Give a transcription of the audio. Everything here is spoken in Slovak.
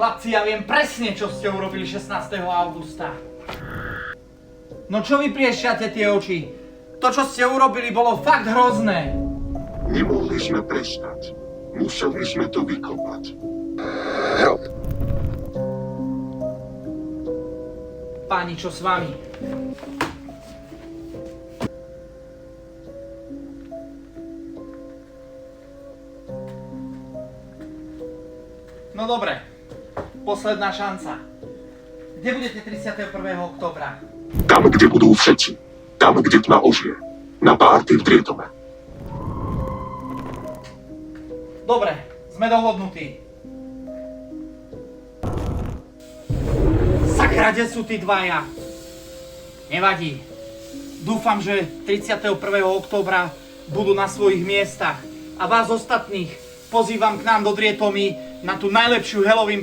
Chlapci, ja viem presne, čo ste urobili 16. augusta. No čo vy priešťate tie oči? To, čo ste urobili, bolo fakt hrozné. Nemohli sme prestať. Museli sme to vykopať. Hrob. Páni, čo s vami? No dobre, posledná šanca. Kde budete 31. októbra? Tam, kde budú všetci. Tam, kde tma ožije. Na párty v Drietome. Dobre, sme dohodnutí. Sakra, kde sú tí dvaja? Nevadí. Dúfam, že 31. októbra budú na svojich miestach. A vás ostatných pozývam k nám do Drietomy na tú najlepšiu Halloween